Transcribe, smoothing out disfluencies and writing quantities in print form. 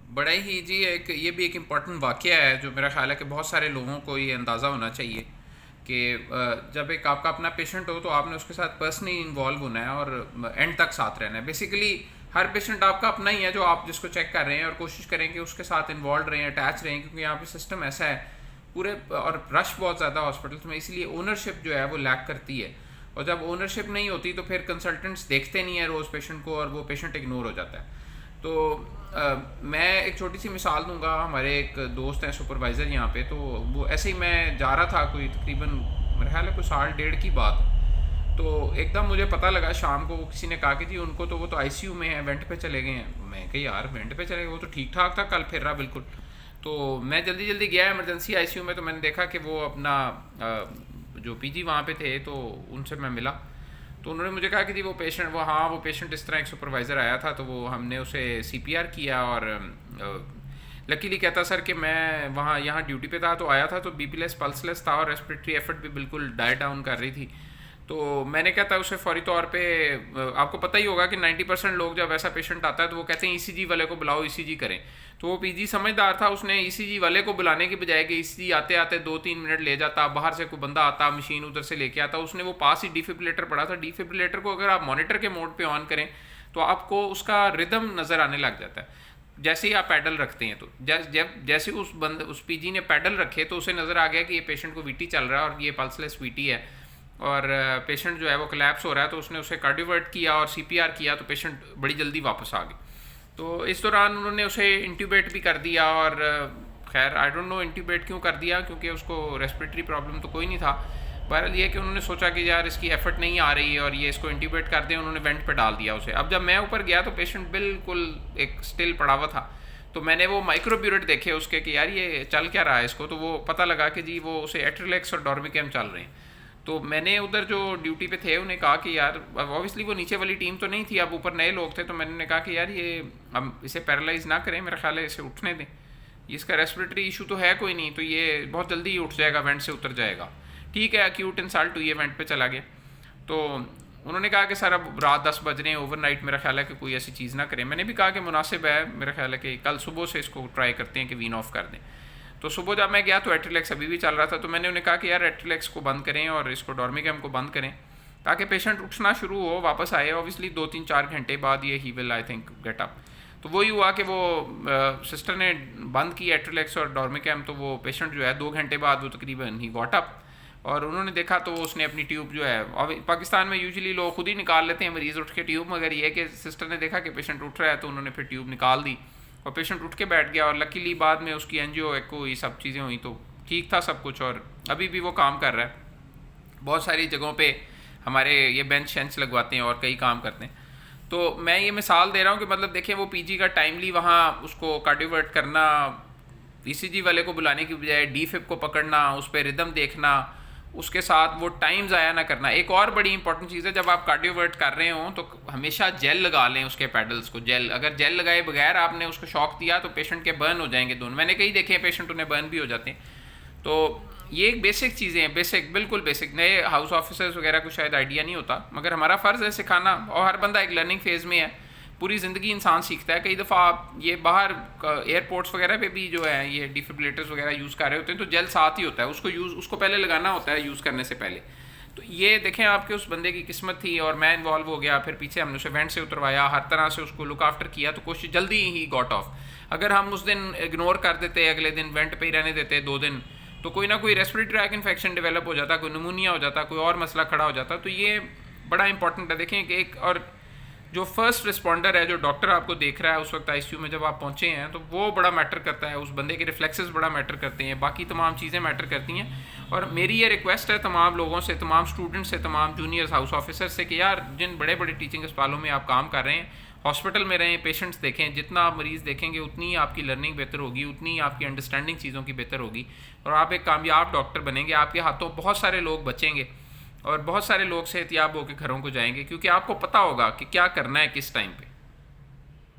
बड़ा ही जी एक ये भी एक इम्पॉर्टेंट वाक़या है जो मेरा ख़्याल है कि बहुत सारे लोगों को ये अंदाज़ा होना चाहिए कि जब एक आपका अपना पेशेंट हो तो आपने उसके साथ पर्सनली इन्वॉल्व होना है और एंड तक साथ रहना है। बेसिकली हर पेशेंट आपका अपना ही है जो आप जिसको चेक कर रहे हैं, और कोशिश करें कि उसके साथ इन्वॉल्व रहें, अटैच रहें, क्योंकि यहाँ पे सिस्टम ऐसा है पूरे, और रश बहुत ज़्यादा हॉस्पिटल्स में, इसलिए ओनरशिप जो है वो लैक करती है। और जब ओनरशिप नहीं होती तो फिर कंसल्टेंट्स देखते नहीं है रोज़ पेशेंट को, और वो पेशेंट इग्नोर हो जाता है। तो मैं एक छोटी सी मिसाल दूंगा। हमारे एक दोस्त हैं सुपरवाइज़र यहाँ पे, तो वो ऐसे ही मैं जा रहा था, कोई तकरीबन मेरे ख्याल है कोई साल डेढ़ की बात, तो एकदम मुझे पता लगा शाम को, वो किसी ने कहा कि जी उनको तो वो तो आईसीयू में है, वेंट पे चले गए हैं। मैं कही यार वेंट पे चले गए, वो तो ठीक ठाक था, कल फिर रहा बिल्कुल। तो मैं जल्दी जल्दी गया इमरजेंसी आईसीयू में, तो मैंने देखा कि वो अपना जो पीजी वहाँ पे थे, तो उनसे मैं मिला। तो उन्होंने मुझे कहा कि जी वो पेशेंट, वो पेशेंट इस तरह, एक सुपरवाइज़र आया था, तो वो हमने उसे सीपीआर किया, और लकीली कहता सर कि मैं वहाँ यहाँ ड्यूटी पे था, तो आया था तो बीपीलेस पल्सलेस था, और रेस्पिरेटरी एफर्ट भी बिल्कुल डाइट डाउन कर रही थी। तो मैंने कहता उसे फौरी तौर पे, आपको पता ही होगा कि 90% लोग जब ऐसा पेशेंट आता है तो वो कहते हैं ईसीजी वाले को बुलाओ, ईसीजी करें। तो वो पीजी समझदार था, उसने ईसीजी वाले को बुलाने की बजाय कि ईसीजी आते आते 2-3 मिनट ले जाता, बाहर से कोई बंदा आता, मशीन उधर से लेके आता, उसने वो पास ही डिफिब्रिलेटर पड़ा था। डिफिब्रिलेटर को अगर आप मॉनिटर के मोड पे ऑन करें तो आपको उसका रिदम नज़र आने लग जाता है जैसे ही आप पैडल रखते हैं। तो जैसे उस पीजी ने पैडल रखे तो उसे नज़र आ गया कि ये पेशेंट को वीटी चल रहा है और ये पल्सलेस वीटी है, और पेशेंट जो है वो कोलैप्स हो रहा है। तो उसने उसे कार्डियोवर्ट किया और सीपीआर किया, तो पेशेंट बड़ी जल्दी वापस आ गई। तो इस दौरान उन्होंने उसे इंट्यूबेट भी कर दिया, और खैर आई डोंट नो इंट्यूबेट क्यों कर दिया, क्योंकि उसको रेस्पिरेटरी प्रॉब्लम तो कोई नहीं था। बहरहाल ये कि उन्होंने सोचा कि यार इसकी एफर्ट नहीं आ रही है और ये इसको इंट्यूबेट कर दें, उन्होंने वेंट पे डाल दिया उसे। अब जब मैं ऊपर गया तो पेशेंट बिल्कुल एक स्टिल पड़ा हुआ था। तो मैंने वो माइक्रोब्यूरेट देखे उसके कि यार ये चल क्या रहा है इसको, तो वो पता लगा कि जी वो उसे एट्रिलेक्स और डॉर्मिकैम चल रहे हैं। तो मैंने उधर जो ड्यूटी पे थे उन्हें कहा कि यार, ऑब्वियसली वो नीचे वाली टीम तो नहीं थी, अब ऊपर नए लोग थे, तो मैंने कहा कि यार ये हम इसे पैरालाइज ना करें, मेरा ख्याल है इसे उठने दें, इसका रेस्पिरेटरी इशू तो है कोई नहीं, तो ये बहुत जल्दी ही उठ जाएगा, वेंट से उतर जाएगा। ठीक है, एक्यूट इंसल्ट हुई है, वेंट पे चला गया। तो उन्होंने कहा कि सर अब रात 10 बज रहे हैं, ओवरनाइट मेरा ख्याल है कि कोई ऐसी चीज़ ना करें। मैंने भी कहा कि मुनासिब है, मेरा ख्याल है कि कल सुबह से इसको ट्राई करते हैं कि वीन ऑफ कर दें। तो सुबह जब मैं गया तो एट्रिलेक्स अभी भी चल रहा था, तो मैंने उन्हें कहा कि यार एट्रिलेक्स को बंद करें और इसको डॉर्मिकैम को बंद करें, ताकि पेशेंट उठना शुरू हो, वापस आए। ऑब्वियसली 2-3-4 घंटे बाद ये he will I think get up. तो वही हुआ कि वो सिस्टर ने बंद की एट्रिलेक्स और डॉर्मिकैम, तो वो पेशेंट जो है 2 घंटे बाद वो तकरीबन ही गॉट अप, और उन्होंने देखा तो उसने अपनी ट्यूब जो है, और पाकिस्तान में यूजुअली लोग खुद ही निकाल लेते हैं मरीज़ उठ के ट्यूब, मगर ये कि सिस्टर ने देखा कि पेशेंट उठ रहा है तो उन्होंने फिर ट्यूब निकाल दी और पेशेंट उठ के बैठ गया। और लकीली बाद में उसकी एनजीओ एको ये सब चीज़ें हुई, तो ठीक था सब कुछ, और अभी भी वो काम कर रहा है। बहुत सारी जगहों पे हमारे ये बेंच शेंच लगवाते हैं और कई काम करते हैं। तो मैं ये मिसाल दे रहा हूँ कि मतलब देखिए वो पीजी का टाइमली वहाँ उसको कार्डियोवर्ट करना, ईसीजी वाले को बुलाने की बजाय डीफिब को पकड़ना, उस पर रिदम देखना, उसके साथ वो टाइम ज़ाया ना करना। एक और बड़ी इंपॉर्टेंट चीज़ है, जब आप कार्डियोवर्ट कर रहे हो तो हमेशा जेल लगा लें उसके पैडल्स को। जेल, अगर जेल लगाए बगैर आपने उसको शॉक दिया तो पेशेंट के बर्न हो जाएंगे दोनों। मैंने कई देखे हैं पेशेंट, उन्हें बर्न भी हो जाते हैं। तो ये एक बेसिक चीज़ें हैं, बेसिक, बिल्कुल बेसिक। नए हाउस ऑफिसर्स वगैरह को शायद आइडिया नहीं होता, मगर हमारा फ़र्ज़ है सिखाना, और हर बंदा एक लर्निंग फेज़ में है। पूरी ज़िंदगी इंसान सीखता है। कई दफ़ा आप ये बाहर एयरपोर्ट्स वगैरह पे भी जो है ये डिफिब्रिलेटर्स वगैरह यूज़ कर रहे होते हैं, तो जेल साथ ही होता है, उसको पहले लगाना होता है यूज़ करने से पहले। तो ये देखें आपके उस बंदे की किस्मत थी, और मैं इन्वॉल्व हो गया, फिर पीछे हमने उसे वेंट से उतरवाया, हर तरह से उसको लुक आफ्टर किया, तो कोशिश जल्दी ही गॉट ऑफ। अगर हम उस दिन इग्नोर कर देते, अगले दिन वेंट पे ही रहने देते 2 दिन, तो कोई ना कोई रेस्पिरेटरी ट्रैक इन्फेक्शन डेवलप हो जाता, कोई निमोनिया हो जाता, कोई और मसला खड़ा हो जाता। तो ये बड़ा इंपॉर्टेंट है। देखें कि एक और जो फर्स्ट रिस्पॉन्डर है, जो डॉक्टर आपको देख रहा है उस वक्त आईसीयू में जब आप पहुंचे हैं, तो वो बड़ा मैटर करता है, उस बंदे के रिफ्लेक्सेस बड़ा मैटर करते हैं, बाकी तमाम चीज़ें मैटर करती हैं। और मेरी ये रिक्वेस्ट है तमाम लोगों से, तमाम स्टूडेंट्स से, तमाम जूनियर्स हाउस ऑफिसर से, कि यार जिन बड़े बड़े टीचिंग अस्पतालों में आप काम कर रहे हैं, हॉस्पिटल में रहें, पेशेंट्स देखें। जितना आप मरीज़ देखेंगे उतनी ही आपकी लर्निंग बेहतर होगी, उतनी ही आपकी अंडरस्टैंडिंग चीज़ों की बेहतर होगी, और आप एक कामयाब डॉक्टर बनेंगे। आपके हाथों बहुत सारे लोग बचेंगे और बहुत सारे लोग सेहतियाब होकर घरों को जाएंगे, क्योंकि आपको पता होगा कि क्या करना है किस टाइम पे।